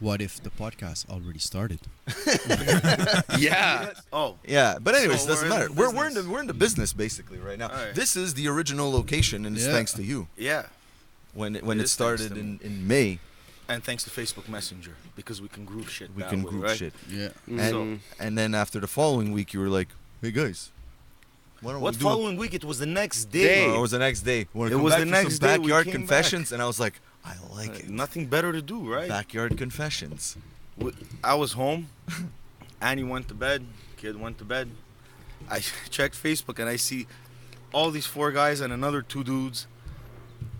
What if the podcast already started? Yeah. Oh. Yeah, but anyways, So doesn't we're in matter. the We're in the business basically right now. Alright. This is the original location, and it's thanks to you. Yeah. When it is thanks started to me. in May, And thanks to Facebook Messenger, because we can group shit. we that can way, group right? shit. Yeah. And then after the following week, you were like, "Hey guys, why don't What we do following week? It was the next day. it was the next day. Wanna It come was back the for next some day we backyard came confessions, and I was like, I like it. Nothing better to do, right? Backyard confessions. I was home. Annie went to bed. Kid went to bed. I checked Facebook and I see all these 4 guys and another 2 dudes.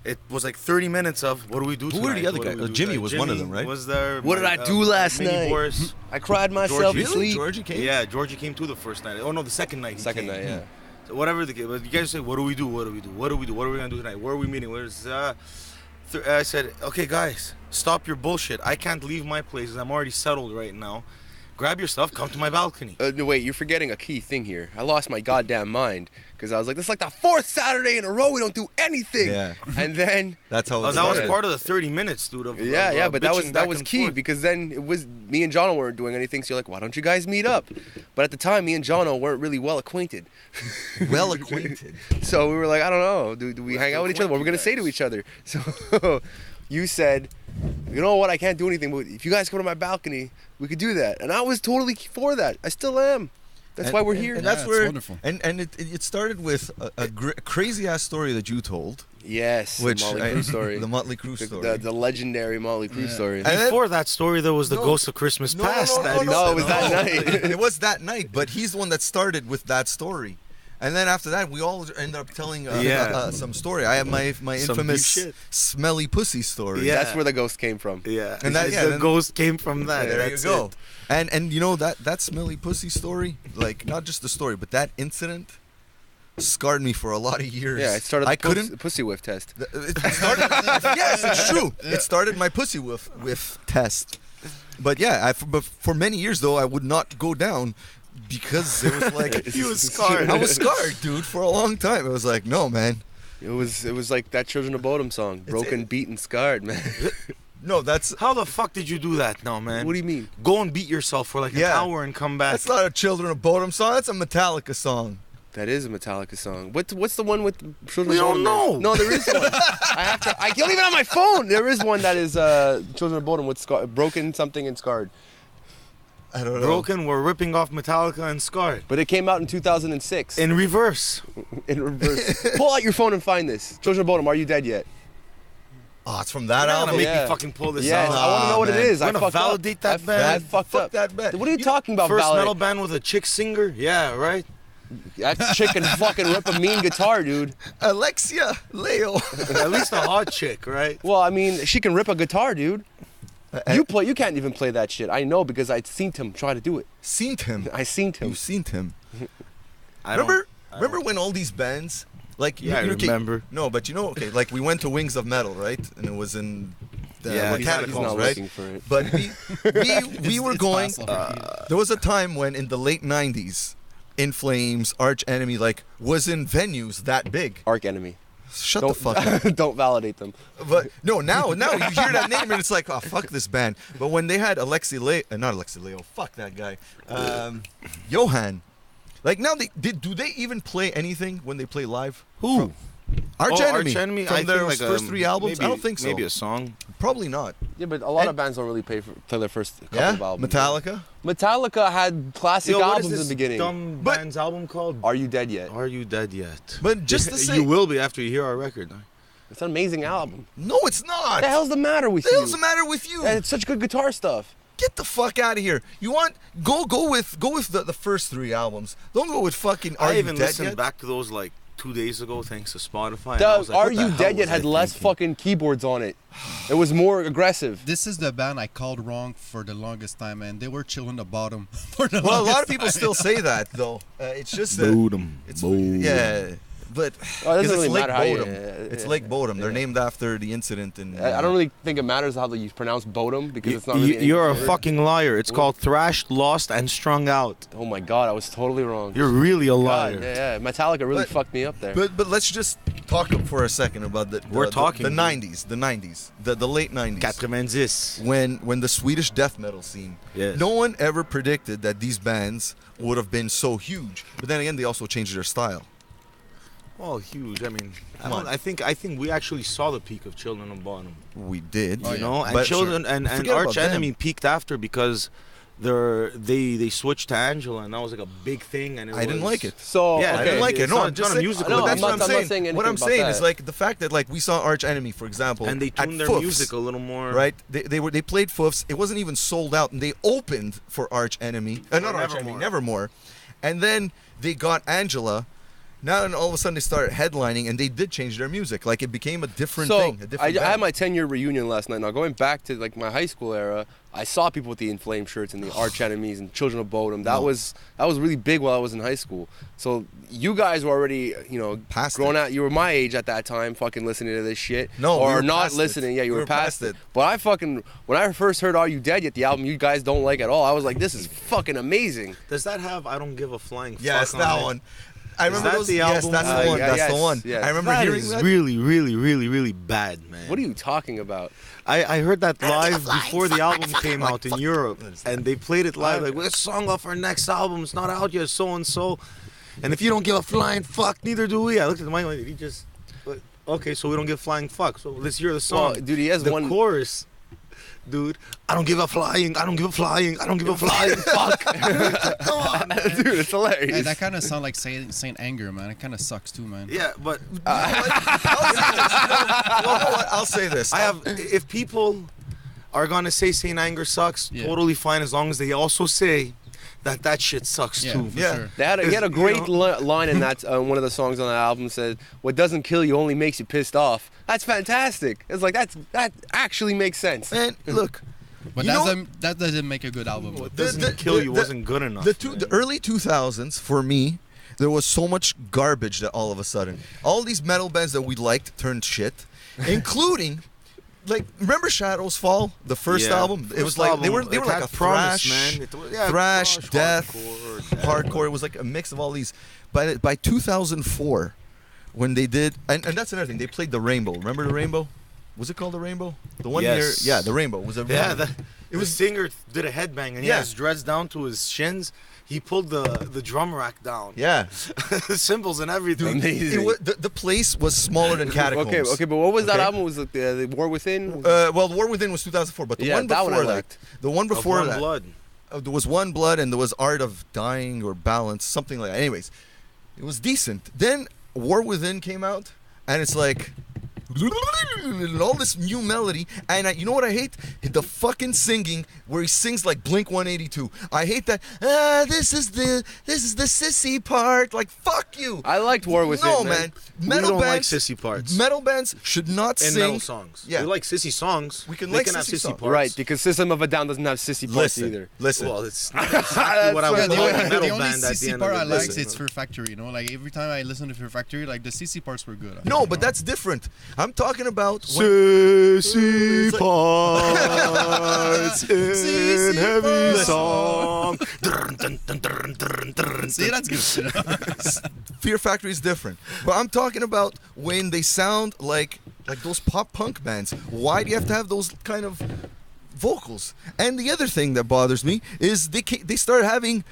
It was like 30 minutes of what do we do Who tonight? were the other What do guys? we do Jimmy tonight? was one of them, right? Was there? What did I do last Mini night? Boris. I cried myself Georgie. to sleep. Georgie came? Yeah, Georgie came too the first night. Oh no, the second night. He Second came. night, yeah. So whatever the case, but you guys say, what do we do? What do we do? What do we do? What are we gonna do tonight? Where are we meeting? Where's I said, okay, guys, stop your bullshit. I can't leave my place. I'm already settled right now. Grab your stuff, come to my balcony. No, wait, you're forgetting a key thing here. I lost my goddamn mind because I was like, this is like the 4th Saturday in a row we don't do anything. Yeah. And then, That's how. Oh, that was started. part of the 30 minutes, dude. Of but that bitching back was and key forth. because then it was me and Jono weren't doing anything. So you're like, why don't you guys meet up? But at the time, me and Jono weren't really well acquainted. well acquainted. So we were like, I don't know. Do we hang out with each other? What are we gonna say to each other? So you said, you know what? I can't do anything, but if you guys come to my balcony, we could do that. And I was totally for that. I still am. That's why we're here. And Yeah, that's it's where. wonderful. And it started with a crazy ass story that you told, Yes, which the Motley Crue story. the Motley Crue story. The legendary Motley Crue story. And then- Before that story, there was the No. Ghost of Christmas No, Past. no, that he no, said. it was that night. It was that night, but he's the one that started with that story. And then after that, we all ended up telling some story. I have my Some infamous deep shit. smelly pussy story. Yeah. That's where the ghost came from. Yeah, And that- the then- ghost came from that. There That's you go. it. And you know that smelly pussy story, like not just the story, but that incident scarred me for a lot of years. Yeah, it started I the couldn't. pussy whiff test. It started. Yes, it's true. It started my pussy whiff test. But yeah, but for many years though, I would not go down because it was like He was scarred. I was scarred, dude, for a long time. It was like, no, man. It was like that Children of Bodom song, broken, beaten, scarred, man. No, that's How the fuck did you do that now, man? What do you mean? Go and beat yourself for like an Yeah. hour and come back. not a Children of Bodom song. That's a Metallica song. That is a Metallica song. What's the one with Children We of don't Bodom? know. No, there is one. I don't even have my phone. There is one that is Children of Bodom with broken something and scarred. I don't know. Broken, we're ripping off Metallica and Scarred. But it came out in 2006. In reverse. In reverse. Pull out your phone and find this. Children of Bodom, Are You Dead Yet? Oh, it's from that You're not album. gonna make Yeah. me fucking pull this Yes, out. I want to know what man. it is. We're I gonna fucked validate up. that band. I fucked Fuck up. that band. What are you talking about, First validate? metal band with a chick singer? Yeah, right? That chick can fucking rip a mean guitar, dude. Alexia Leo. At least a hot chick, right? Well, I mean, she can rip a guitar, dude. You can't even play that shit. I know because I'd seen him try to do it. Seen him. I seen him. You've seen him. I don't- Remember when all these bands, like Yeah, I okay, remember. No, but you know, okay, like we went to Wings of Metal, right? And it was in the Yeah, he's not Catacombs, He's not right? looking for it. But we were It's going. possible. There was a time when in the late '90s, In Flames, Arch Enemy, like was in venues that big. Arch Enemy. Shut the fuck up. Don't validate them. But no, now you hear that name and it's like, oh fuck this band. But when they had not Alexi Leo, fuck that guy, Johan. Like now do they even play anything when they play live? Who? Arch Enemy. Arch Enemy? From I their think like first 3 albums? maybe, I don't think so. Maybe a song. Probably not. Yeah, but a lot of And- bands don't really play their first couple Yeah, of albums. Metallica. Metallica had classic Yo, what albums is in this the beginning. dumb But- band's album called? Are You Dead Yet? Are You Dead Yet? But just to say, You will be after you hear our record. Huh? It's an amazing album. no, it's not. What the hell's the matter with What the you? hell's the matter with you? Yeah, it's such good guitar stuff. Get the fuck out of here. You want go with the first 3 albums. Don't go with fucking Are I You even Dead listened Yet? back to those like 2 days ago thanks to Spotify. and I was like, Are what the You hell Dead Yet was I had less thinking? fucking keyboards on it. It was more aggressive. This is the band I called wrong for the longest time, and they were chilling the bottom for the Well, a longest lot of people time. still say that though. It's just that Bodum. it's Bodum. yeah, but Oh, it because doesn't it's really Lake matter how you. Bodum. It's Lake Bodum. They're named after the incident in. I don't really think it matters how you pronounce Bodum because it's not really. an You're a English word. fucking liar. It's called Thrashed, Lost, and Strung Out. Oh my god, I was totally wrong. You're really a God, liar. yeah, Metallica really But- fucked me up there. But let's just talk for a second about the We're talking, the dude. 90s, the late 90s. 90. When the Swedish death metal scene, Yes. no one ever predicted that these bands would have been so huge. But then again, they also changed their style. Oh, huge. I mean, Come on. I think we actually saw the peak of Children of Bottom. We did. You know, and But Children and Forget about Arch Enemy peaked after because they switched to Angela, and that was like a big thing. And I didn't like it. So Yeah, I didn't like it. It's No, not- I'm it's just not a saying. musical. No, But that's I'm what not I'm saying. saying What anything I'm about saying that. is like the fact that like we saw Arch Enemy, for example, And they at tuned their Foofs, music a little more. right? They played Foofs. It wasn't even sold out, and they opened for Arch Enemy. Not Arch Enemy, Nevermore. And then they got Angela. Now and all of a sudden they started headlining, and they did change their music. Like it became a different thing. A different I had band. my 10-year reunion last night. Now going back to like my high school era, I saw people with the Inflamed shirts and the Arch Enemies and Children of Bodom. That was really big while I was in high school. So you guys were already, Past grown it. out. You were my age at that time, fucking listening to this shit. No, or we were not past it. listening. Yeah, you We were were past past it. it. But when I first heard Are You Dead Yet, the album you guys don't like at all, I was like, this is fucking amazing. Does that have I Don't Give a Flying Yes, Fuck that on it? one. I remember that those. the Yes, album? that's the one. yeah, That's yes, the one. yes. I remember That hearing is that. really, really, really, really bad, man. What are you talking about? I heard that live before the album came out in Europe, and they played it live. Like, this song off our next album, it's not out yet, so and so. And if you don't give a flying fuck, neither do we. I looked at the mic, like, he just, okay, so we don't give flying fuck. So let's hear the song. Well, dude, he has the one chorus. Dude, I don't give a flying, I don't give a flying, I don't give a flying fuck. Come on, man. Dude, it's hilarious. Hey, that kind of sound like Saint Anger, man. It kind of sucks too, man. Yeah, but I'll say this. if people are gonna say Saint Anger sucks, Yeah. totally fine, as long as they also say that shit sucks Yeah, too. for Yeah. sure. He had a great You know? line in that one of the songs on the album said, "What doesn't kill you only makes you pissed off." That's fantastic. It's like that actually makes sense. Man, look. But You know- that doesn't make a good album. What though. doesn't kill you wasn't good enough. The early 2000s for me, there was so much garbage that all of a sudden, all these metal bands that we liked turned shit, including. Like, remember Shadows Fall, the first album? It was like they were like a thrash, thrash, death, hardcore. It was like a mix of all these. By 2004, when they did, and that's another thing, they played the Rainbow. Remember the Rainbow? Was it called the Rainbow? The one Yes. year, yeah, the Rainbow was a. Yeah, it was singer did a headbang and he Yeah. has dreads down to his shins. He pulled the drum rack down. Yeah, Cymbals and everything. Amazing. the place was smaller than Catacombs. Okay, but what was that Okay. album? Was it the War Within? Well, the War Within was 2004, but the Yeah, one that one I before that, liked. the one Of before One that, Blood. there was One Blood and there was Art of Dying or Balance, something like that. Anyways, it was decent. Then War Within came out, and it's like all this new melody, and you know what I hate? The fucking singing where he sings like Blink 182. I hate that. This is the sissy part. Like fuck you. I liked War Within. No man, We metal don't like bands. sissy parts. Metal bands should not In sing metal songs. Yeah. We like sissy songs. We can They like can have sissy sissy songs. parts. Right, because System of a Down doesn't have sissy parts either. Listen. Well, it's not exactly what I That's would call a the metal only band at the CC end part of I the like day. is Fear Factory. Every time I listen to Fear Factory, like the CC parts were good. No, but that's different. I'm talking about Sissy parts in Sissy heavy parts. song. See, that's good. Fear Factory is different. But I'm talking about when they sound like those pop punk bands. Why do you have to have those kind of vocals? And the other thing that bothers me is they start having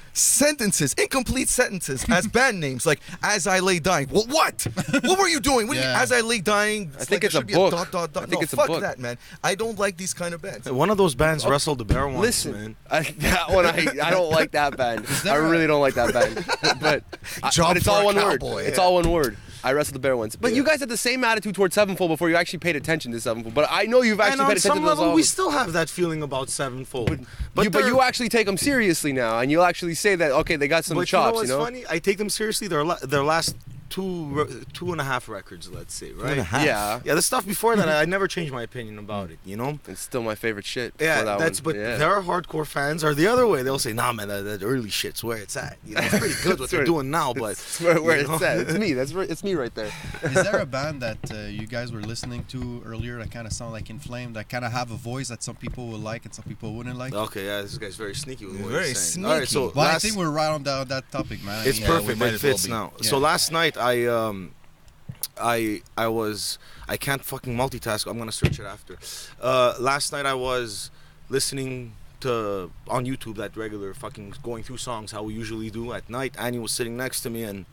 incomplete sentences as band names, like "As I Lay Dying." Well, what? What were you doing? What do you mean, Yeah. "As I Lay Dying"? I think like it's a there should be book. dot, dot, dot. I think No, it's a fuck book. that, man. I don't like these kind of bands. One of those bands wrestled the bear once, Listen, man. that one I don't like that band. I there a- really don't like that band. but Job it's for all a one cowboy, word. It's yeah. all one word. I wrestled the bear once. But you guys had the same attitude towards Sevenfold before you actually paid attention to Sevenfold. But I know you've And actually on paid attention some to those level, we albums. still have that feeling about Sevenfold. But you actually take them seriously now, and you'll actually say that, okay, they got some but chops, you know what's funny? I take them seriously. Their last two and a half records, let's say, right? Yeah. Yeah, the stuff before that, I never changed my opinion about it. You know. It's still my favorite shit. Yeah, for that that's. one. But Yeah. their hardcore fans are the other way. They'll say, "Nah, man, that early shit's where it's at. You know, it's pretty good what they're doing now, but It's where you know? it's at. It's me. It's me right there. Is there a band that you guys were listening to earlier that kind of sound like Inflamed, that kind of have a voice that some people will like and some people wouldn't like? Okay, yeah, this guy's very sneaky with what Very he's saying. All right, so sneaky. Well, I last- think we're right on that topic, man. it's Yeah, perfect. might It as well fits be. now. Yeah. So last night I can't fucking multitask. I'm gonna search it after. Last night I was listening to on YouTube that regular fucking going through songs how we usually do at night. Annie was sitting next to me and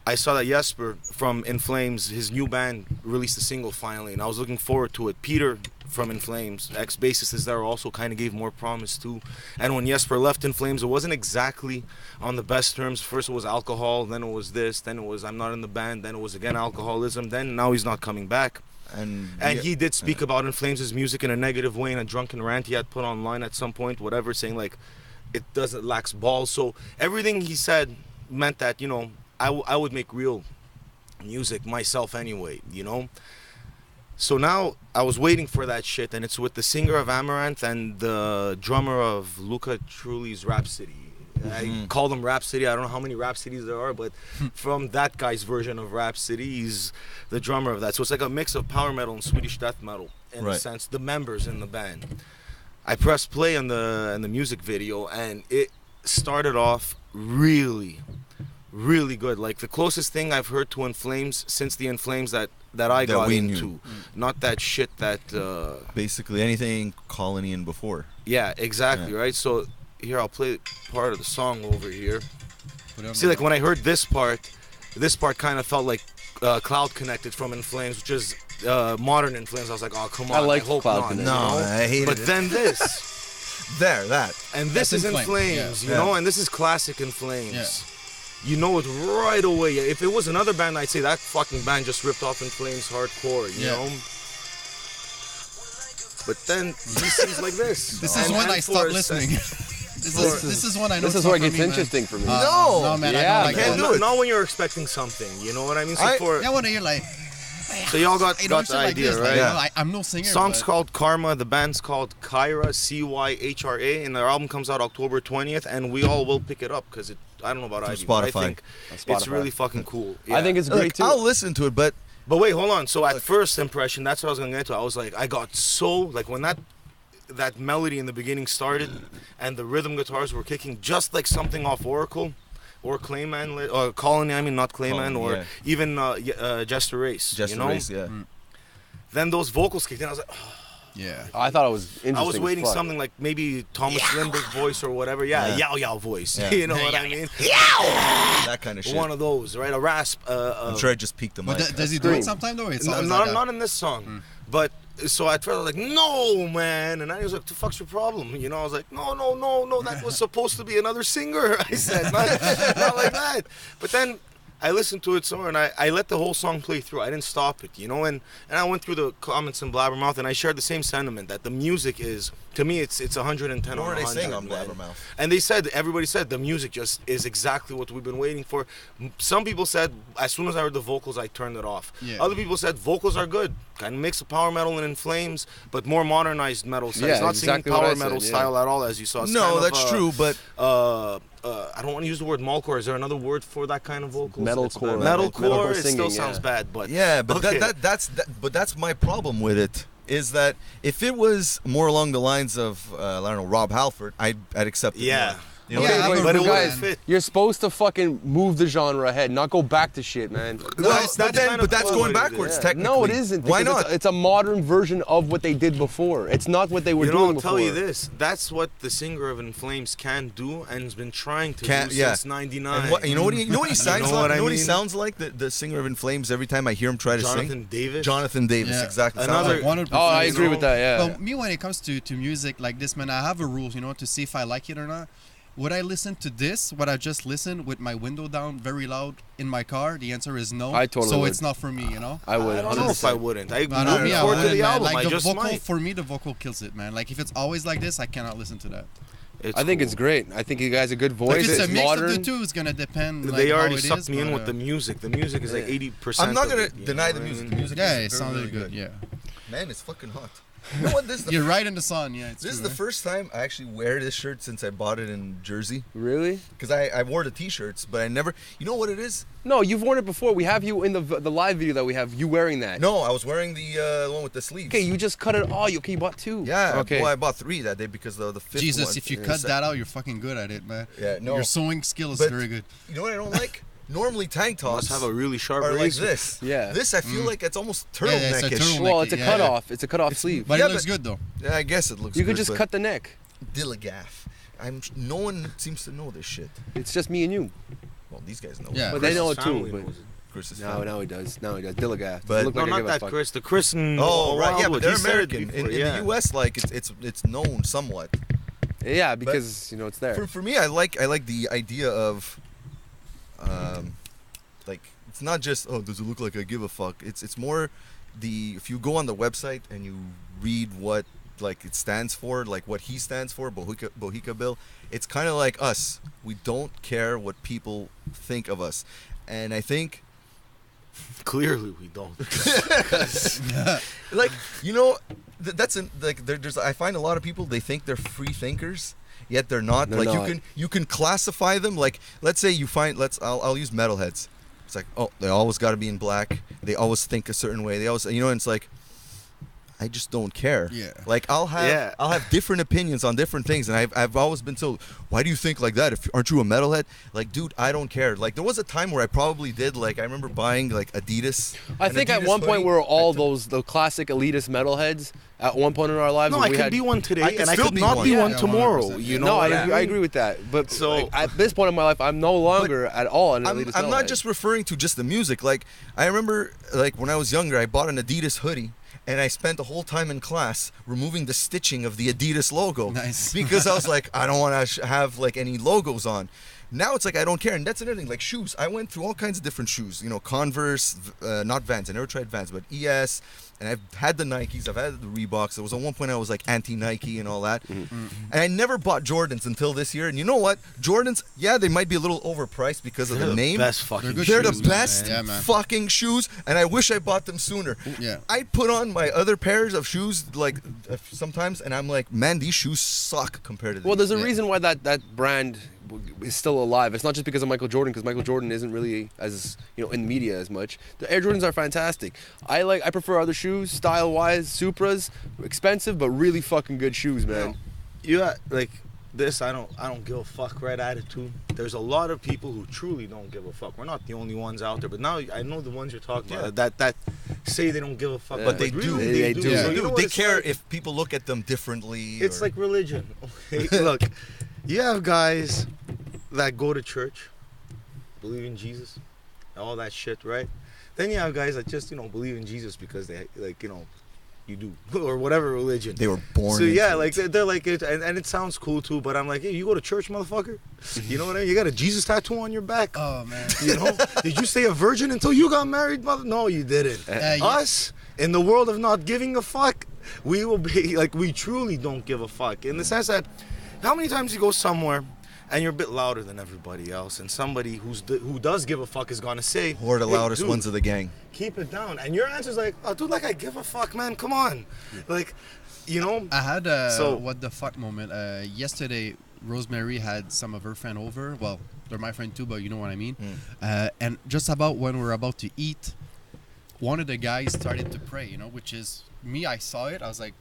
I saw that Jesper from In Flames, his new band, released a single finally, and I was looking forward to it. Peter from In Flames, ex-bassist is there, also kind of gave more promise too. And when Jesper left In Flames, it wasn't exactly on the best terms. First it was alcohol, then it was this, then it was I'm not in the band, then it was again alcoholism, then now he's not coming back. And he did speak about In Flames' music in a negative way in a drunken rant he had put online at some point, whatever, saying like it lacks balls. So everything he said meant that, you know, I would make real music myself anyway, you know? So now I was waiting for that shit, and it's with the singer of Amaranth and the drummer of Luca Truli's Rhapsody. I call them Rhapsody. I don't know how many Rhapsodies there are, but from that guy's version of Rhapsody, he's the drummer of that. So it's like a mix of power metal and Swedish death metal in a sense, the members in the band. I pressed play on the music video, and it started off really good. Like the closest thing I've heard to In Flames since the In Flames that I got into. Not that shit that basically anything Colony and before. Yeah, exactly, right? So here I'll play part of the song over here. See, like when I heard this part kind of felt like Cloud Connected from In Flames, which is modern In Flames. I was like, oh come on, I like hope Cloud Connected. No, I hated it. But then this and this is In Flames, you know, and this is classic In Flames. Yeah. You know it right away. If it was another band, I'd say that fucking band just ripped off In Flames hardcore, you know? But then he sings like this. This is when I stopped listening. This is when I know. This is where it gets interesting for me. No, man, I can't do it. Not when you're expecting something, you know what I mean? So when you're like... So y'all got the idea, right? Like, I'm no singer. Song's called Karma. The band's called Chyra, Cyhra, and their album comes out October 20th, and we all will pick it up because I don't know about Ivy, but I think it's really fucking cool. Yeah. I think it's great too. I'll listen to it, but wait, hold on. So at first impression, that's what I was gonna get to. I was like, I got so like when that melody in the beginning started, and the rhythm guitars were kicking just like something off Oracle. Or Clayman, or Colony, I mean, not Clayman, or even Jester Race, you know? Race, yeah. Then those vocals kicked in, I was like, oh. Yeah. I thought it was interesting. I was waiting something like maybe Thomas Lindbergh voice or whatever. Yeah, yow voice. Yeah. You know what I mean? Yow! That kind of shit. One of those, right? A rasp. I'm sure I just peaked the mic. Does he do it sometime though? It's not in this song. But so I felt like, no, man. And I was like, the fuck's your problem? You know, I was like, no, that was supposed to be another singer. I said, not like that. But then I listened to it some more, and I let the whole song play through. I didn't stop it, you know, and I went through the comments in Blabbermouth, and I shared the same sentiment that the music is, to me, it's 110 what on 100. What are they saying on Blabbermouth? And everybody said the music just is exactly what we've been waiting for. Some people said, as soon as I heard the vocals, I turned it off. Yeah. Other people said vocals are good, kind of mix of power metal and In Flames, but more modernized metal. So it's not singing power metal style at all, as you saw. It's that's true, but I don't want to use the word metalcore. Is there another word for that kind of vocals? Metalcore. Metalcore. It still sounds bad, but but that's my problem with it. Is that if it was more along the lines of I don't know, Rob Halford, I'd accept it. Yeah. More. You know, but guys, you're supposed to fucking move the genre ahead, not go back to shit, man. But that's going backwards, technically. No, it isn't. Why not? It's a modern version of what they did before. It's not what they were doing before. I'll tell you this. That's what the singer of In Flames can do and has been trying to do since '99. You know what he sounds like? You know what he sounds like? The singer of In Flames. Every time I hear him try to sing, Jonathan Davis, exactly. I agree with that. Yeah. But me, when it comes to music like this, man, I have a rule, to see if I like it or not. Would I listen to this, what I just listened, with my window down very loud in my car? The answer is no. I totally So would. it's not for me, I would. I don't know if I wouldn't. I would look forward to the album. Like I just vocal, might. for me, the vocal kills it, man. Like if it's always like this, I cannot listen to that. I think it's great. I think you guys have a good voice. If it's a mix modern. of the two, it's gonna depend. Like, they already sucked me in with the music. The music is like 80%. I'm not gonna deny the music. The music it sounded good. Yeah. Man, it's fucking hot. You know what? You're right in the sun. Yeah. This is the first time I actually wear this shirt since I bought it in Jersey. Really? Because I wore the t-shirts, but I never. You know what it is? No, you've worn it before. We have you in the live video that we have. You wearing that? No, I was wearing the one with the sleeves. Okay, you just cut it all. You bought two. Yeah. Okay. Well, I bought three that day because the fifth Jesus, one, if you cut that out, you're fucking good at it, man. Yeah. No. Your sewing skill is very good. You know what I don't like? normally tank tops Must have a really sharp are like razor. this. Yeah. This I feel like it's almost Yeah, it's a turtleneckish. turtleneck. Well, it's a Yeah, cutoff. It's a cutoff sleeve. But Yeah, it looks but- good though. Yeah, I guess it looks. You good, could just but cut the neck. Dillagaff. No one seems to know this shit. It's just me and you. Well, these guys know. Yeah. it. But they know it Chris's too. family But knows it. Chris is now fine. he does. Now he does. Dillagaff. But- Look No, like I not give a that fuck. Chris. The Chris and Oh right, yeah, but Wildwood, they're he said it American. In before, yeah. the U.S., like it's known somewhat. Yeah, because it's there. For me, I like the idea of, like it's not just does it look like I give a fuck. It's more if you go on the website and you read what like it stands for, like what he stands for, Bohica Bill. It's kind of like us. We don't care what people think of us, and I think. Clearly, we don't. Like there's I find a lot of people, they think they're free thinkers, yet they're not. They're like not. you can classify them. Like let's say you find I'll use metalheads. It's like, oh, they always got to be in black. They always think a certain way. They always, and it's like, I just don't care. Yeah. Like I'll have different opinions on different things, and I've always been told, why do you think like that? Aren't you a metalhead? Like, dude, I don't care. Like there was a time where I probably did. Like I remember buying like Adidas. I an think at Adidas one point hoodie. we were all the classic elitist metalheads. At one point in our lives, No, when I we could had, be one today, I could and I still could be not one. be Yeah, one yeah, tomorrow. 100%. You know no, what I agree with that. But So- like, at this point in my life, I'm no longer at all an elitist I'm not metalhead. just referring to just the music. Like I remember, like when I was younger, I bought an Adidas hoodie, and I spent the whole time in class removing the stitching of the Adidas logo. Nice. Because I was like, I don't want to have like any logos on. Now it's like I don't care, and that's another thing. Like shoes, I went through all kinds of different shoes. Converse, not Vans. I never tried Vans, but ES. And I've had the Nikes, I've had the Reeboks. There was at one point I was like anti-Nike and all that. And I never bought Jordans until this year. And you know what? Jordans, yeah, they might be a little overpriced because of They're the name. best fucking They're good They're shoes, the man. best Yeah, man. fucking shoes, and I wish I bought them sooner. Yeah. I put on my other pairs of shoes like sometimes, and I'm like, man, these shoes suck compared to these. Well, there's a Yeah. reason why that brand is still alive. It's not just because of Michael Jordan, because Michael Jordan isn't really as in media as much. The Air Jordans are fantastic. I prefer other shoes, style-wise. Supras, expensive but really fucking good shoes, man. You got like this. I don't give a fuck. Right attitude. There's a lot of people who truly don't give a fuck. We're not the only ones out there, but now I know the ones you're talking about that say they don't give a fuck, Yeah. But they really do. They do. So They you know do. what They it's care like? if people look at them differently. It's or- like religion. Okay? Look, you have guys that go to church, believe in Jesus, all that shit, right? Then you have guys that just believe in Jesus because they you do or whatever religion. they were born. So yeah, into like it. they're like it, and it sounds cool too. But I'm like, hey, you go to church, motherfucker? You know what I mean? You got a Jesus tattoo on your back. Oh man. Did you stay a virgin until you got married, mother? No, you didn't. Yeah. Us in the world of not giving a fuck, we will be like we truly don't give a fuck in the sense that how many times you go somewhere and you're a bit louder than everybody else, and somebody who does give a fuck is gonna say, Or the "Hey, loudest dude, ones of the gang. keep it down," and your answer's like, "Oh, dude, like I give a fuck, man. Come on, like, I had a So- what the fuck moment. Yesterday, Rosemary had some of her friend over. Well, they're my friend too, but you know what I mean. And just about when we were about to eat, one of the guys started to pray. Which is me. I saw it. I was like,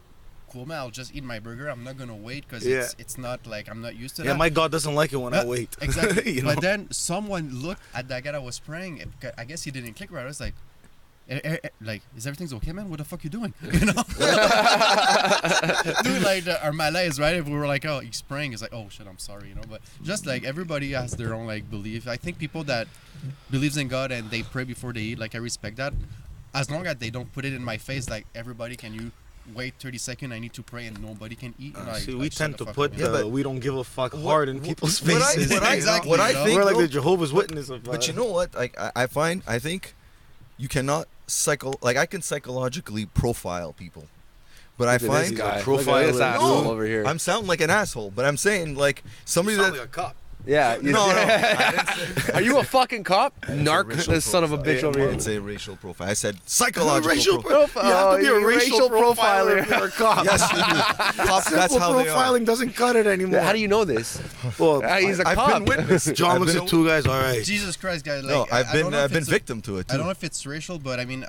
cool, man. I'll just eat my burger. I'm not gonna wait because Yeah. it's not like I'm not used to yeah, that. my God doesn't like it when I wait." Exactly. You know? But then someone looked at that guy that was praying. I guess he didn't click right. I was like, like, is everything's okay, man? What the fuck you doing? Dude, like our Malays, right? If we were like, oh, he's praying, it's like, oh shit, I'm sorry, But just like everybody has their own like belief. I think people that believes in God and they pray before they eat, like I respect that. As long as they don't put it in my face, like everybody, can you wait 30 seconds? I need to pray and nobody can eat. See, we like, shut tend the to fuck put up, the but we don't give a fuck hard in people's what I- faces. what I- Exactly, what I you know? think, We're like though- the Jehovah's Witness of. But you know what? Like I think you cannot I can psychologically profile people, but I Look at this find guy. Profiler. Look at this asshole No, over here. I'm sounding like an asshole, but I'm saying like somebody sound that like a cop. Yeah. no, I didn't say, Are you a fucking cop? Narc, racial this son of a profile. bitch over I here. didn't say racial profile. I said psychological Racial profile. You have to be a Oh, racial profiler if profiler. you're a cop. Yes, you do. Cops, that's Simple how they are. profiling doesn't cut it anymore. How do you know this? Well, He's a I've cop. been witness. John I've looks been at two guys. All right. Jesus Christ, guys! Like, No, I I've don't been know if I've been it's a- victim to it I too. don't know if it's racial, but I mean,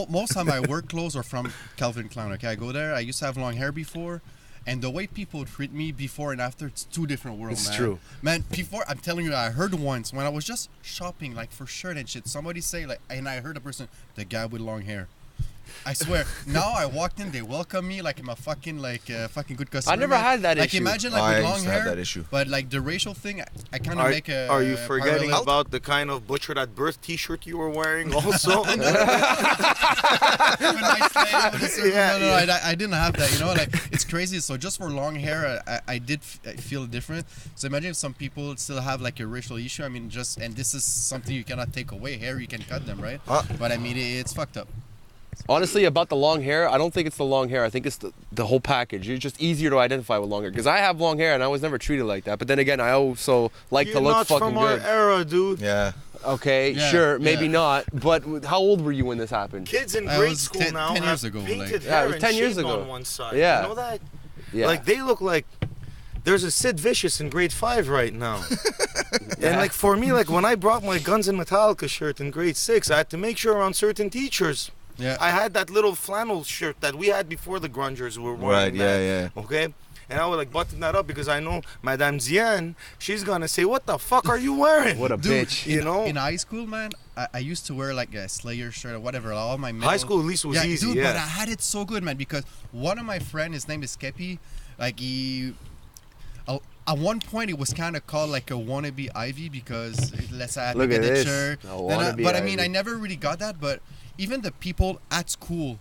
most of my work clothes are from Calvin Klein. Okay, I go there. I used to have long hair before, and the way people treat me before and after, it's two different worlds, It's man. true. Man, before, I'm telling you, I heard once when I was just shopping, like for shirt and shit, somebody say, like, and I heard a person, the guy with long hair. I swear. Now I walked in, they welcome me like I'm a fucking good customer. I never man. had that like, issue. Imagine like I with long used to have hair. that issue. But like the racial thing, I kind of make a. Are you forgetting parallel. about the kind of butchered at birth T-shirt you were wearing also? I didn't have that. You know, like it's crazy. So just for long hair, I did feel different. So imagine if some people still have like a racial issue. I mean, and this is something you cannot take away. Hair, you can cut them, right? But I mean, it's fucked up. Honestly, about the long hair, I don't think it's the long hair. I think it's the whole package. It's just easier to identify with long hair. Because I have long hair and I was never treated like that. But then again, I also like You're to look not fucking from good. our era, dude. Yeah. Okay, Yeah, sure, maybe yeah. not. But how old were you when this happened? Kids in I grade was school 10 now 10 years have ago, painted like- Yeah, hair it was and 10 years shaved ago. on one side. Yeah. You know that? Yeah. Like they look like there's a Sid Vicious in grade 5 right now. And like for me, like when I brought my Guns and Metallica shirt in grade 6, I had to make sure around certain teachers. Yeah. I had that little flannel shirt that we had before the grungers were wearing. Right, yeah, that, Okay? And I would like button that up because I know Madame Diane, she's gonna say, "What the fuck are you wearing?" What a Dude, bitch. You know? In high school, man, I used to wear like a Slayer shirt or whatever. All my metal. High school at least was yeah, easy, dude, yeah. but I had it so good, man, because one of my friends, his name is Kepi, like at one point it was kind of called like a wannabe Ivy because let's say I had Look to at get this. a shirt. A Then wannabe but I mean, Ivy. I never really got that. But even the people at school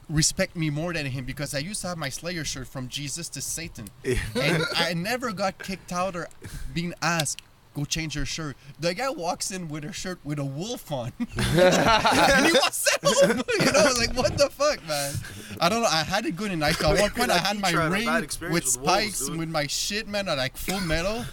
respect me more than him because I used to have my Slayer shirt from Jesus to Satan, and I never got kicked out or being asked. Go change your shirt. The guy walks in with a shirt with a wolf on. And he was sent home. You know, I was like, what the fuck, man? I don't know. I had it good in high school. At one point, I had my Tried a bad ring experience with with wolves, spikes, dude. with my shit, man, like full metal.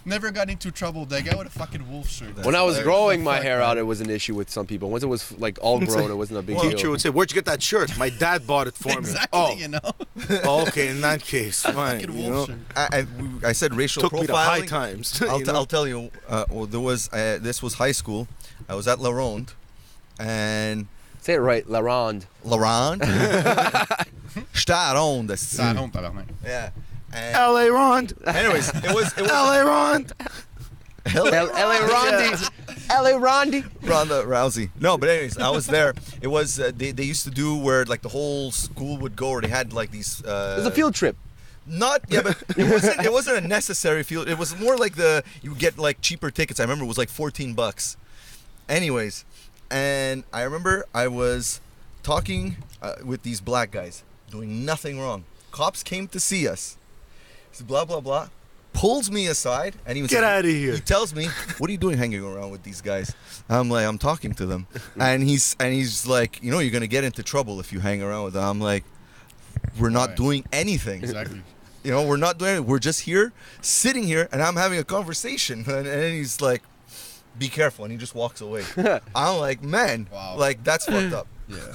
Never got into trouble. The guy with a fucking wolf shirt. When I was hilarious. growing my Fuck, hair man. out, it was an issue with some people. Once it was like all grown, it wasn't a big Teacher deal. would say, "Where'd you get that shirt?" My dad bought it for me. Exactly, you know? Oh, okay. In that case, fine. Fucking You know? wolf shirt. I said racial Took me to high profiling. times. I'll, you know? I'll tell you. Well, there was this was high school. I was at La Ronde, and Say it right, La Ronde. La Ronde. J'étais à Ronde. Ça honte, tabarnak. Yeah. And L.A. Rond. anyways, it was L.A. Rond. L.A. Ronde. L.A. Ronde. Ronda Rousey. No, but anyways, I was there. It was they used to do where like the whole school would go, or they had like these. It was a field trip. But it wasn't a necessary field. It was more like you would get like cheaper tickets. I remember it was like $14. Anyways, and I remember I was talking with these black guys doing nothing wrong. Cops came to see us. Blah blah blah. Pulls me aside and he was Get like, outta here. He tells me, "What are you doing hanging around with these guys?" I'm like, "I'm talking to them," and he's like, "You know, you're gonna get into trouble if you hang around with them." I'm like, "We're not Right. doing anything. Exactly. You know, we're not doing it. We're just here, sitting here, and I'm having a conversation." And he's like, "Be careful," and he just walks away. I'm like, "Man, Wow. like that's fucked up." Yeah.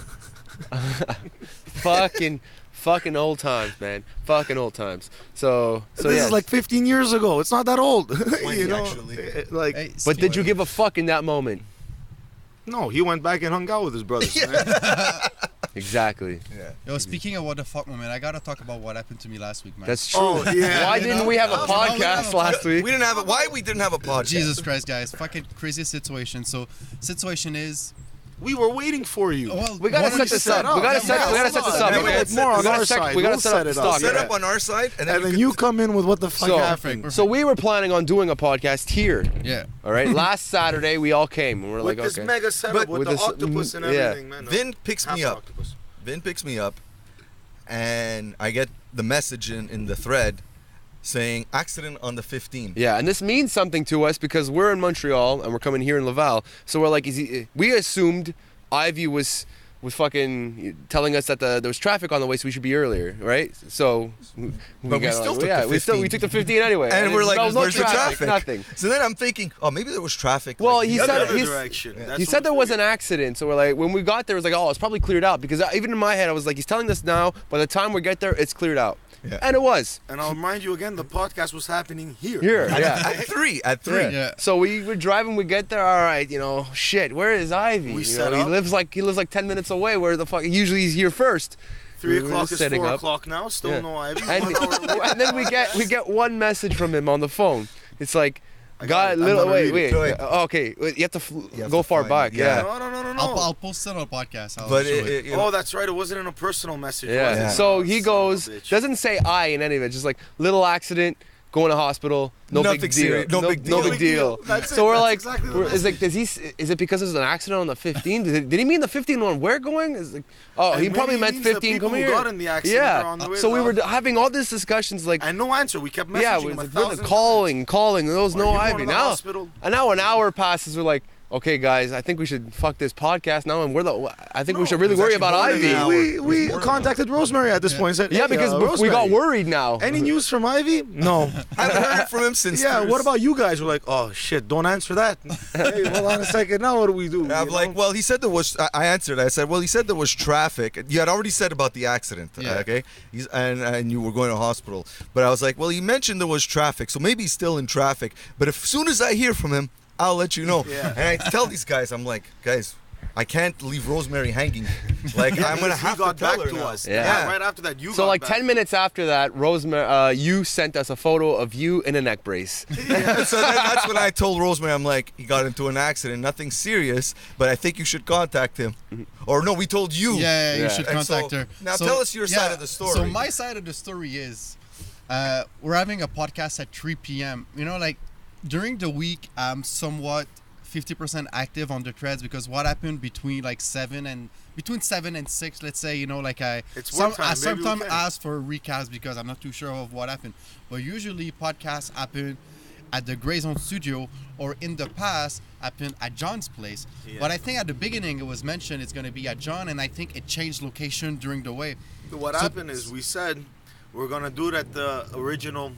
Fucking old times, man. Fucking old times. So This yeah. is like 15 years ago. It's not that old. 20 you know? actually. Like, Hey, But did you give a fuck in that moment? no, he went back and hung out with his brothers. Man. Exactly. Yeah. Yo, speaking of what the fuck, man, I gotta talk about what happened to me last week, man. That's true. Oh, yeah. Why You didn't know? we have a No, we don't have podcast a last week? We didn't have why we didn't have a podcast. Jesus Christ, guys. Fucking craziest situation. So, situation is... We were waiting for you. Well, We gotta why don't set you this up. up? We gotta Yeah, set hold this on. up. Yeah, We it's gotta- more on we gotta our set- side. We gotta We'll set set up it the up. stock. Set yeah. up on our side, and then And we then could- you come in with what the fuck So- happened. Perfect. So we were planning on doing a podcast here. Yeah. All right. Last Saturday we all came and we're With like, this okay. mega setup But with with the this- octopus and yeah. everything, man. Vin picks Half me the up. octopus. Vin picks me up, and I get the message in the thread saying accident on the 15th. Yeah, and this means something to us because we're in Montreal and we're coming here in Laval. So we're like, we assumed Ivy was fucking telling us that there was traffic on the way, so we should be earlier, right? So, But we still took the we 15. took the 15 anyway. And we're like, no where's the traffic, traffic? nothing. So then I'm thinking, oh, maybe there was traffic. Well, like, he the said other- Other he's- direction. That's He what said there we was an figured. accident, so we're like, when we got there, it was like, oh, it's probably cleared out because even in my head, I was like, he's telling us now. By the time we get there, it's cleared out, Yeah. and it was And I'll remind you again, the podcast was happening here. here. Yeah. At 3. At 3. Yeah. So we were driving. We get there. All right, shit. Where is Ivy? We You set know, up. he lives like 10 minutes away. Where the fuck? Usually he's here first. 3 We were o'clock just is setting 4 up. o'clock now. Still Yeah. no Ivy. And, 1 hour. and then we get one message from him on the phone. It's like, I got God, it. I'm little gonna wait, read it. wait. Go ahead. Okay, wait, you have to You have go to far find back. it. Yeah. No. I'll post it on a podcast. I'll But show it. it, you know, Oh, that's right. It wasn't in a personal message. Yeah. was it? So he Son goes, of a bitch. doesn't say I in any of it, just like little accident, going to hospital, no Nothing big deal, serious, no big deal. no big deal. That's it, So we're that's like, exactly the is like, is it because there's an accident on the 15? Did he mean the 15 when we're going? Is like, oh, And he probably maybe meant means the 15. people Come who here. got in the accident are on the way So we to were the- having all these discussions, like, And no answer. We kept messaging yeah, him a we're thousand calling. There was Are no you going Ivy. to the Now, hospital? and now an hour passes. We're like, okay, guys, I think we should fuck this podcast now, and I think we should really it was worry actually about more than an Ivy. hour. We contacted Rosemary at this point and said, Yeah, hey, because we Rosemary, got worried now. Any news from Ivy? No. I haven't heard from him since. Yeah, Thursday. what about you guys? We're like, oh shit, don't answer that. Hey, hold on a second. Now what do we do? I'm You like, know? well, he said there was. I answered. I said, well, he said there was traffic. You had already said about the accident, Yeah. okay? And you were going to hospital. But I was like, well, he mentioned there was traffic, so maybe he's still in traffic. But as soon as I hear from him, I'll let you know. Yeah. And I tell these guys, I'm like, guys, I can't leave Rosemary hanging. Like, I'm gonna Because he have to got tell back her to now. us. Yeah. Right after that, you So got like back. 10 minutes after that, Rosemary, you sent us a photo of you in a neck brace. Yeah, so then that's when I told Rosemary, I'm like, he got into an accident, nothing serious, but I think you should contact him. Or no, we told you. Yeah, you Yeah. should And contact so, her. now tell us your side of the story. So my side of the story is, we're having a podcast at 3 p.m. You know, like during the week, I'm somewhat 50% active on the threads because what happened between 7 and 6, let's say, you know, like It's work time, I maybe we sometimes can. ask for a recast because I'm not too sure of what happened. But usually podcasts happen at the Grey Zone studio, or in the past happened at John's place. Yeah. But I think at the beginning it was mentioned it's going to be at John, and I think it changed location during the way. What So- happened is we said we're gonna do it at the original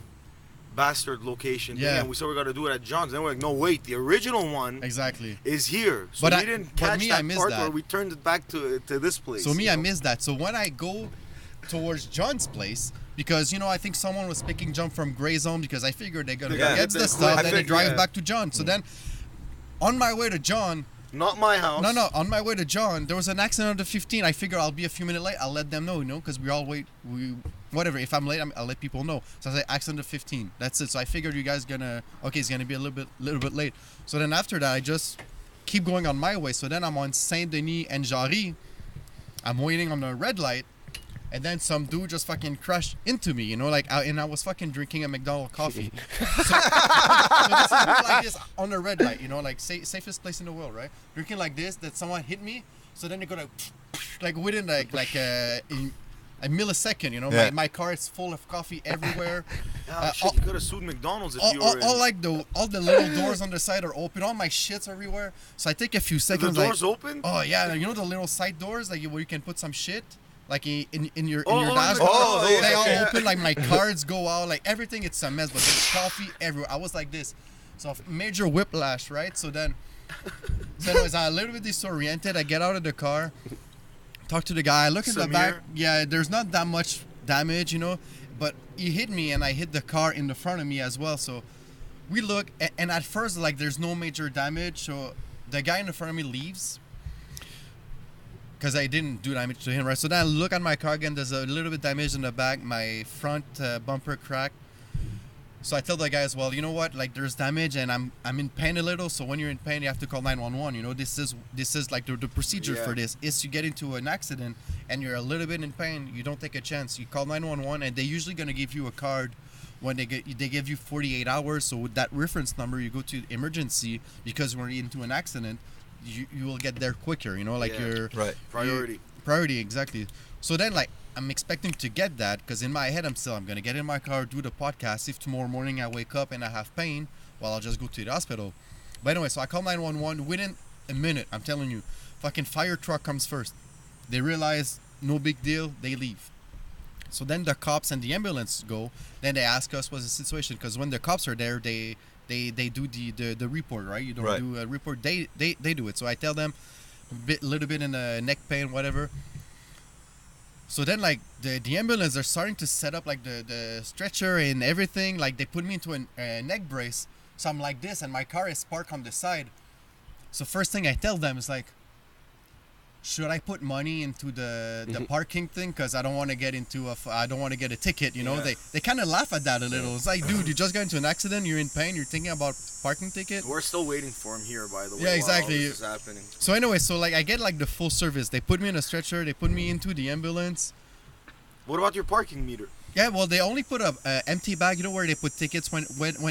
bastard location. Yeah. And we said we're gonna do it at John's. Then we're like, no, wait, the original one Exactly. is here. So But we I- didn't but catch me, that I missed part that. where we turned it back to this place. So me, you I know? missed that. So when I go towards John's place, because I think someone was picking John from Grey Zone because I figured they're gonna Yeah. get the I stuff, then they think, drive yeah. back to John. So then, on my way to John, Not my house. no, on my way to John, there was an accident on the 15. I figure I'll be a few minutes late. I'll let them know, because we all wait. Whatever. If I'm late, I'll let people know. So I say accident of 15. That's it. So I figured you guys it's gonna be a little bit late. So then after that, I just keep going on my way. So then I'm on Saint Denis and Jarry. I'm waiting on the red light, and then some dude just fucking crashed into me. And I was fucking drinking a McDonald's coffee. So this is me like this on the red light. Safest place in the world, right? Drinking like this, that someone hit me. So then they go like within a millisecond, Yeah. my car is full of coffee everywhere. Shit, you could have sued McDonald's if you were in. all the little doors on the side are open. All my shit's everywhere. So I take a few the seconds. doors open? Oh yeah, you know the little side doors where you can put some shit, like in your Oh, dashboard. oh, those, They all okay. open. Like my cards go out. Like everything, it's a mess. But there's coffee everywhere. I was like this, so major whiplash, right? So anyways, I a little bit disoriented. I get out of the car, talk to the guy. I look at the back. Samir? Yeah, there's not that much damage, but he hit me and I hit the car in the front of me as well. So we look, and at first, there's no major damage. So the guy in the front of me leaves because I didn't do damage to him, right? So then I look at my car again. There's a little bit damage in the back. My front bumper cracked. So I tell the guys, well, you know what? There's damage and I'm in pain a little. So when you're in pain, you have to call 911. This is like the procedure Yeah. for this. Is you get into an accident and you're a little bit in pain, you don't take a chance. You call 911 and they're usually gonna give you a card when they give you 48 hours. So with that reference number, you go to emergency because when you're into an accident, you will get there quicker. Yeah. You're Right. Priority. exactly. So then I'm expecting to get that because in my head I'm gonna get in my car, do the podcast. If tomorrow morning I wake up and I have pain, well, I'll just go to the hospital. But anyway, so I call 911. Within a minute, I'm telling you, fucking fire truck comes first. They realize no big deal, they leave. So then the cops and the ambulance go. Then they ask us what's the situation because when the cops are there, they do the report, right? You don't Right. do a report. They do it. So I tell them a little bit in the neck pain, whatever. So then the ambulance are starting to set up the stretcher and everything. They put me into a neck brace. So I'm like this and my car is parked on the side. So first thing I tell them is should I put money into the parking thing because I don't want to get I don't want to get a ticket, you know? Yeah. They kind of laugh at that a little. It's like, dude, you just got into an accident, you're in pain, you're thinking about parking ticket. We're still waiting for him here, by the way. Yeah, exactly. While all this is happening. So anyway, so like I get like the full service. They put me in a stretcher, they put me into the ambulance. What about your parking meter? Yeah, well, they only put a empty bag, you know, where they put tickets when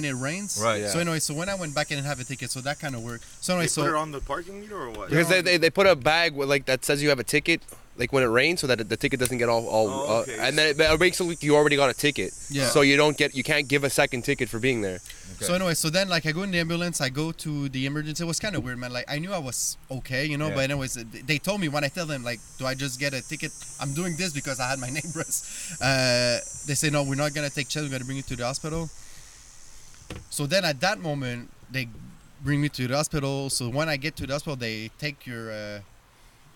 it rains. Right, yeah. So anyway, so when I went back, I didn't have a ticket, so that kind of worked. So anyway, They put it on the parking meter or what? Because they put a bag with, like, that says you have a ticket, like when it rains, so that the ticket doesn't get all Oh, okay. and then it makes it look you already got a ticket. Yeah. So you can't give a second ticket for being there. So anyway, so then like I go in the ambulance, I go to the emergency. It was kind of weird, man. Like I knew I was okay, you know, Yeah. but anyways, they told me when I tell them like, do I just get a ticket? I'm doing this because I had my neighbors. They say no, we're not gonna take chance. We're gonna bring you to the hospital. So then at that moment, they bring me to the hospital. So when I get to the hospital, they take your,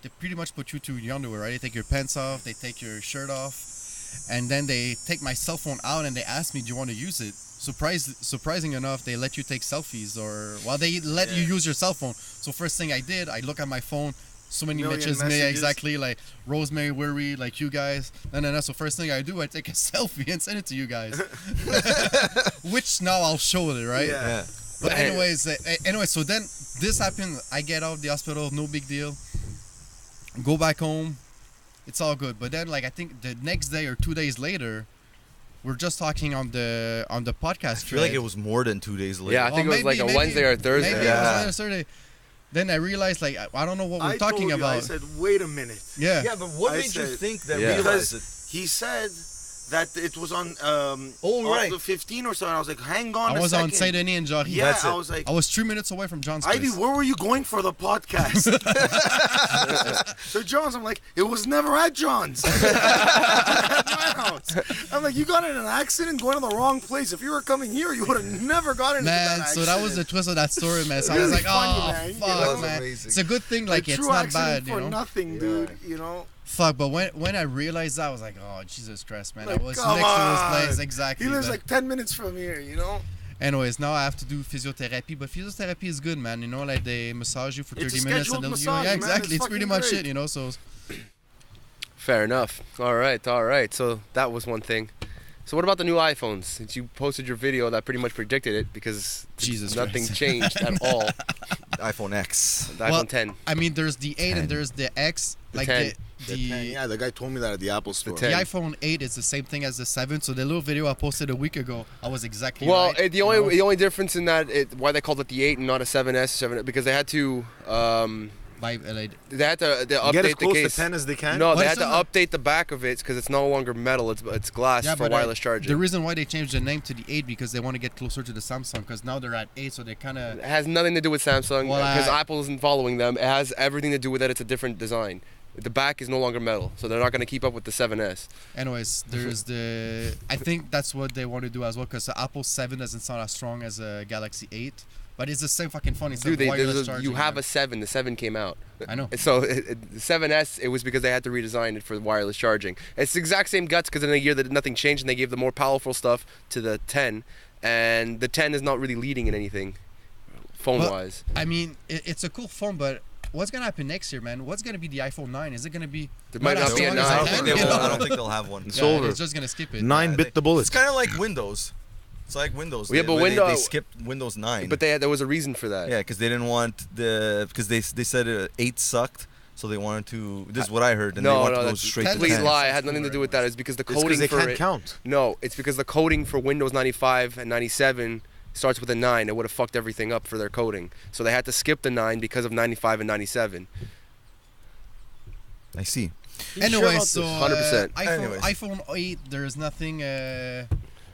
they pretty much put you to your underwear, right? They take your pants off, they take your shirt off, and then they take my cell phone out and they ask me, do you want to use it? Surprising enough, they let you take selfies they let you use your cell phone. So first thing I did, I look at my phone, so many Million messages, messages. exactly, like Rosemary, Worry, like you guys. No. So first thing I do, I take a selfie and send it to you guys. Which now I'll show it, right? Yeah. But anyways, so then this happened. I get out of the hospital, no big deal. Go back home, it's all good. But then, like I think the next day or 2 days later, we're just talking on the podcast. I feel like it was more than 2 days later. Yeah, I think it was like a Wednesday or a Thursday. Maybe Yeah. it was Wednesday or Thursday. Then I realized, like, I don't know what we're talking about. I said, wait a minute. Yeah. Yeah, but what I made you said- think that Yeah. realized it? Because he said that it was on right. the 15 or so, and I was like, hang on I a was second. on Saint Denis and Jarry. Yeah, That's I it. was like, I was 3 minutes away from John's place. Ivy, where were you going for the podcast? So John's, I'm like, it was never at John's. At my house. I'm like, you got in an accident going to the wrong place. If you were coming here, you would have never got into Man, that so accident. that was the twist of that story, man. So I was Really like, funny, oh, man. fuck, That was man. amazing. It's a good thing, like, A it's true not accident bad, you for know? nothing, dude. You know. Fuck, but when I realized that, I was like, oh, Jesus Christ, man. Like, I was come next to this on. place, exactly. He lives but- like 10 minutes from here, you know. Anyways, now I have to do physiotherapy, but physiotherapy is good, man. You know, like they massage you for It's 30 a minutes scheduled they'll massage, yeah, man. exactly. It's It's pretty fucking much great. it, you know. So Fair enough. All right. So that was one thing. So what about the new iPhones? Since you posted your video that pretty much predicted it because Jesus nothing Christ. changed at all. iPhone X. The Well, iPhone 10. I mean, there's the 8 10. and there's the X. The Like 10. the Yeah, the guy told me that at the Apple store. The the 10. iPhone 8 is the same thing as the 7. So the little video I posted a week ago, I was exactly Well, right. the only difference in that why they called it the 8 and not a 7S, because they had to By, like, they had to Get as update the close case. to 10 as they can. No, What they is had to it? update the back of it because it's no longer metal. It's glass for but wireless charging. the reason why they changed the name to the 8 because they want to get closer to the Samsung because now they're at 8, so they kind of. It has nothing to do with Samsung Well, because I- Apple isn't following them. It has everything to do with that. It's a different design. The back is no longer metal, so they're not going to keep up with the 7S. Anyways, there's the. I think that's what they want to do as well because the Apple 7 doesn't sound as strong as a Galaxy 8, but it's the same fucking phone. It's Dude, like wireless charging. you have man. a 7. The 7 came out. I know. So the 7S, it was because they had to redesign it for wireless charging. It's the exact same guts because in a year that nothing changed and they gave the more powerful stuff to the 10, and the 10 is not really leading in anything, phone-wise. I mean, it's a cool phone, but what's gonna happen next year, man? What's gonna be the iPhone 9? Is it gonna be? There might not as be a strong as 9. the I don't 10, think they you will. know? I don't think they'll have one. It's Yeah, over. it's just gonna skip it. 9-bit the bullets. It's kind of like Windows. It's like Windows. Yeah, but They Windows- skipped Windows 9. But there was a reason for that. Yeah, because they didn't want because they said 8 sucked, so they wanted to. This is what I heard, and they No, want to go that's straight to Ten- complete 10. lie. It had nothing to do with that. It's because the It's coding because they for can't it. count. No, it's because the coding for Windows 95 and 97 starts with a 9. It would have fucked everything up for their coding. So they had to skip the 9 because of 95 and 97. I see. Anyway, so 100%. Anyways. iPhone 8, there's nothing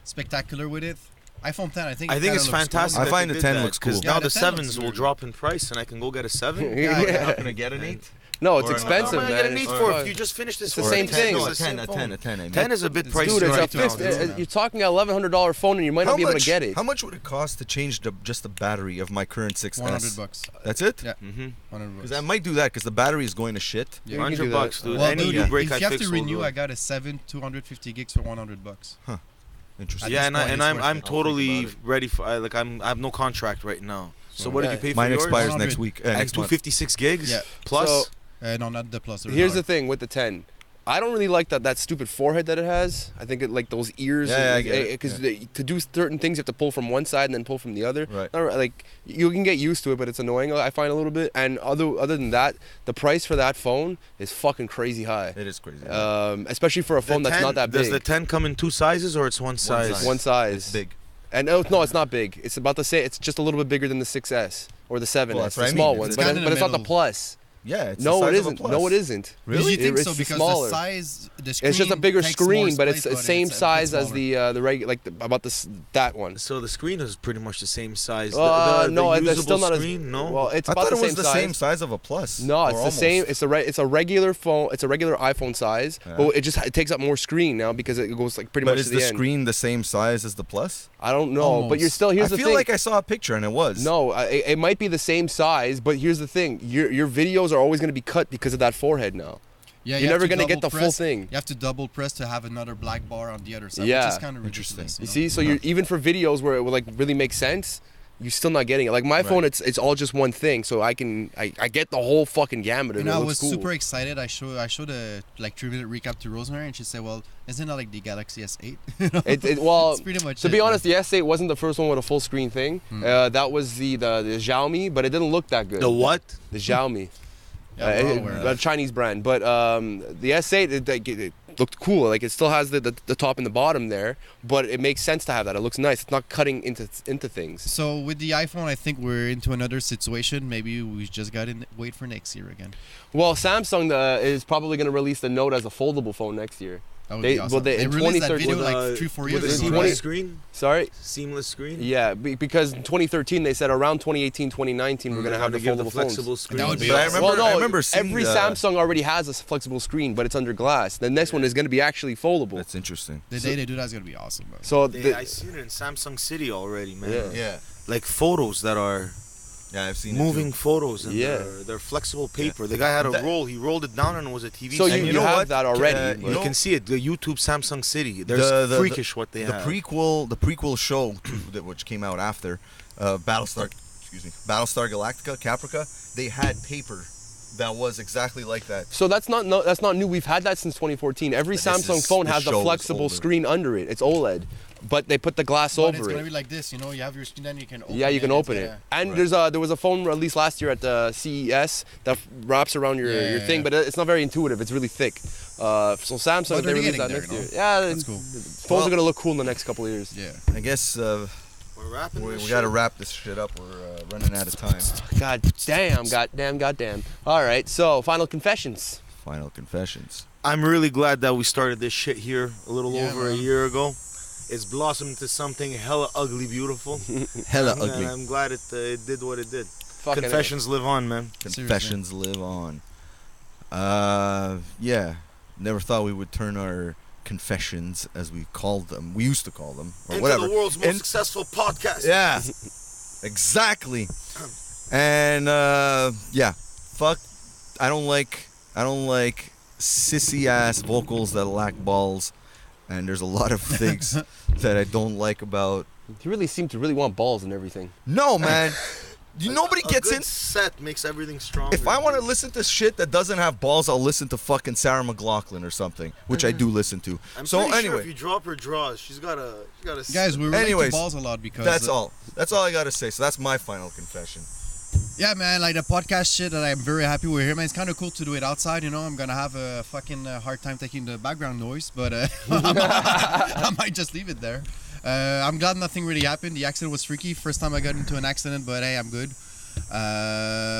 spectacular with it. iPhone 10, I think. I think it's kinda looks fantastic. cool. I that find they the did 10 that, looks cool. 'cause Yeah, now the the 10 looks 7s will weird. drop in price, and I can go get a 7. Yeah. You're not gonna get an 8. No, it's Or- expensive, What am I man. gonna need It's for fun. if you just finished this? It's the for same 10? thing. No, No, a it's the 10, same a phone. 10, a 10. I mean. 10 is a bit pricey Dude, it's a right now. fifth. dude. You're talking $1,100 phone, and you might not be able to get it. How much would it cost to change just the battery of my current 6S? $100. That's it? Yeah. Mm-hmm. $100. Because I might do that because the battery is going to shit. Yeah. You can do that. $100, dude. Well, Any dude, new if break you I have fix to will renew, do I it. got a 7 250 gigs for $100. Interesting. Yeah, this and point, it's I'm worth I'm it. totally about it. ready for. I have no contract right now. So what did you pay for Mine yours? expires 100. next week. And Next month. 256 gigs Yeah. plus. So, No, not the Plus. Here's the thing with the 10. I don't really like that stupid forehead that it has. I think it like those ears. Yeah, I get it. Because to do certain things, you have to pull from one side and then pull from the other. Right. Like you can get used to it, but it's annoying. I find a little bit. And other than that, the price for that phone is fucking crazy high. It is crazy. Especially for a phone that's not that big. Does the 10 come in 2 sizes or it's one size? One size. It's big. And no, it's not big. It's about the same. It's just a little bit bigger than the 6S or the 7S, Well, that's the what I small mean. one. It's But, kind of but in it's the not the middle. Plus. Yeah, it's No, the it size of a isn't. Plus. No, it isn't. Really? You think It's so? Because smaller. the size, the screen It's just a bigger takes screen, more but it's space, the same a bit size as smaller. the regular, like about that one. So the screen is pretty much the same size. No, the it's usable still not screen, no? Well, it's I about thought the it was same the size. same size of a Plus. No, or it's the almost. same. It's a regular phone. It's a regular iPhone size, Yeah. but it takes up more screen now because it goes like pretty But much is to the the end. screen the same size as the Plus? I don't know, but you're Almost. still. Here's I the feel thing. like I saw a picture and it was. No, it might be the same size, but here's the thing: your videos are always going to be cut because of that forehead now. Yeah, You're you have never to gonna get double the full press. thing. You have to double press to have another black bar on the other side, Yeah. which is kind of Interesting. ridiculous. You know? see, so you're even for videos where it would like really make sense, you're still not getting it. Like my Right. phone, it's all just one thing, so I get the whole fucking gamut of And it. I It was looks cool. super excited. I showed a like 3-minute recap to Rosemary, and she said, "Well, isn't that like the Galaxy S8?" You know? Well, That's pretty much to it, be man. honest, the S8 wasn't the first one with a full screen thing. That was the Xiaomi, but it didn't look that good. The what? The Xiaomi. Yeah, we're all aware of A that. Chinese brand, but the S8 it looked cool. Like it still has the top and the bottom there, but it makes sense to have that. It looks nice. It's not cutting into things. So with the iPhone, I think we're into another situation. Maybe we just got to wait for next year again. Well, Samsung is probably going to release the Note as a foldable phone next year. That would They- be well, awesome. they- They in released that 2013 video like 3-4 With years a ago. seamless right? screen? Sorry? Seamless screen? Yeah, because in 2013 they said around 2018, 2019 we're going to have the give the foldable flexible phones. screen. That would be But awesome. I remember seeing every the- Samsung already has a flexible screen, but it's under glass. The next one is going to be actually foldable. That's interesting. The day they do that is gonna be awesome, bro. So I seen it in Samsung City already, man. Yeah. Yeah. Like photos that are Yeah, I've seen moving it too. photos and Yeah. they're flexible paper. The guy had a That- roll. He rolled it down and it was a TV. So screen. you know have what? that already. You You know- can see it. The YouTube Samsung City. There's The freakish what they the have. prequel show which came out after Battlestar Galactica, Caprica, they had paper that was exactly like that. So that's not new. We've had that since 2014. Every But this Samsung is- phone the has the show was flexible older. screen under it. It's OLED, but they put the glass But it's over gonna it. be like this, you know. You have your screen, then you can open Yeah, you can open it. Yeah. And Right. there was a phone released last year at the CES that wraps around your Yeah. thing, but it's not very intuitive. It's really thick. So Samsung, But they they're released getting that there, next you year. know? Yeah, That's cool. phones Well- are gonna look cool in the next couple of years. Yeah. I guess We're wrapping we this got to shit. wrap this shit up. We're running out of time. Goddamn. All right, so final confessions. Final confessions. I'm really glad that we started this shit here a little Yeah, over a man. year ago. It's blossomed into something hella ugly beautiful. Hella And ugly. I'm glad it did what it did. Fucking Confessions live on, man. Confessions live on. Yeah. Never thought we would turn our confessions, as we called them. We used to call them, or Into whatever. the world's most In- successful podcast. Yeah. Exactly. And yeah. Fuck. I don't like sissy ass vocals that lack balls. And there's a lot of things that I don't like about. You really seem to really want balls and everything. No, man. Nobody A gets good in. set makes everything stronger. If I want to listen to shit that doesn't have balls, I'll listen to fucking Sarah McLachlan or something, which I do listen to. I'm So pretty sure anyway, if you drop her draws, she's got a. Guys, we relate Anyways, to balls a lot because that's all. That's all I gotta say. So that's my final confession. Yeah, man, like the podcast shit that I'm very happy we're here, man. It's kind of cool to do it outside, you know. I'm gonna have a fucking hard time taking the background noise, but I might just leave it there. I'm glad nothing really happened. The accident was freaky. First time I got into an accident, but hey, I'm good.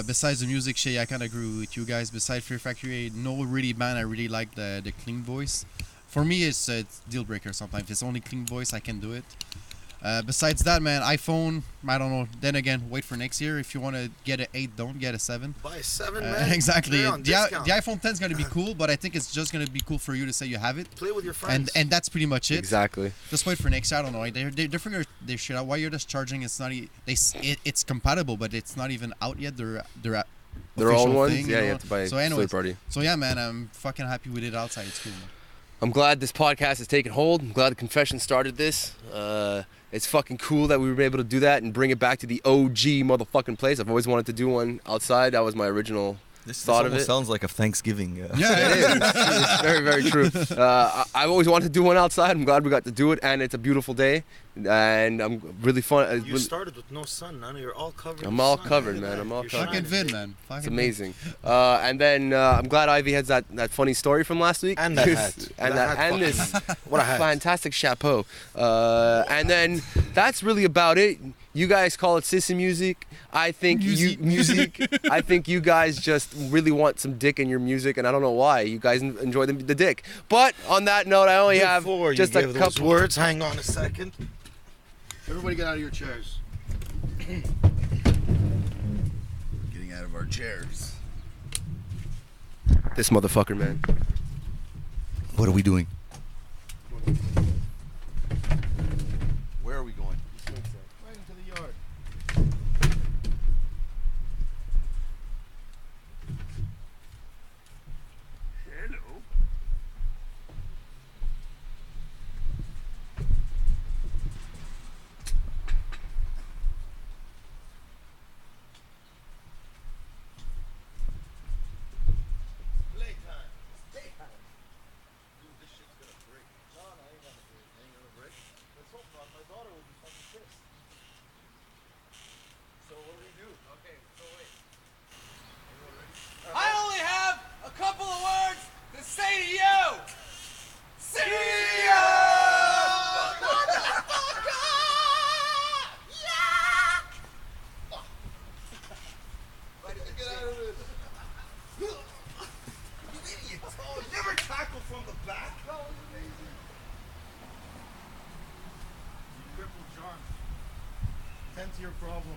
Besides the music shit, I kind of agree with you guys. Besides Fear Factory, no really band I really like the clean voice. For me, it's a deal breaker sometimes. If it's only clean voice, I can do it. Besides that, man, iPhone, I don't know. Then again, wait for next year. If you want to get an 8, don't get a 7. Buy a 7, man. Exactly. They're on The discount. iPhone 10 is going to be cool, but I think it's just going to be cool for you to say you have it. Play with your friends. And that's pretty much it. Exactly. Just wait for next year. I don't know. They're figuring their shit out. While you're just charging, it's not. It's compatible, but it's not even out yet. Their Their official own ones. thing, Yeah, know? you have to buy So third anyways, party. so yeah, man, I'm fucking happy with it outside. It's cool, man. I'm glad this podcast has taken hold. I'm glad the confession started this. It's fucking cool that we were able to do that and bring it back to the OG motherfucking place. I've always wanted to do one outside. That was my original This thought of almost it. sounds like a Thanksgiving. Yeah, It is. It's very, very true. I've always wanted to do one outside. I'm glad we got to do it, and it's a beautiful day, and I'm really fun. You started with no sun, none. You're all covered. I'm in all sun. covered, Look at man. that. I'm all You're covered. Fucking shining. Vin, man. Fucking It's Vin. amazing. And then I'm glad Ivy has that funny story from last week. And that hat. and That hat and this What a hat. fantastic chapeau. And then that's really about it. You guys call it sissy music. I think music. I think you guys just really want some dick in your music, and I don't know why. You guys enjoy the dick. But on that note, I only have Before just you a give those couple. words, hang on a second. Everybody get out of your chairs. Getting out of our chairs. This motherfucker, man. What are we doing? Where are we going? Right into the yard. Hello. Playtime. It's daytime. Dude, this shit's gonna break. No, ain't gonna break. Ain't gonna break. Let's hope not. My daughter will be fucking pissed. So what do we do? Okay, so wait. I only have a couple of words to say to you. See ya! Get out of this. You idiot. Oh, never tackle from the back. That was amazing. You crippled John. Tend to your problem.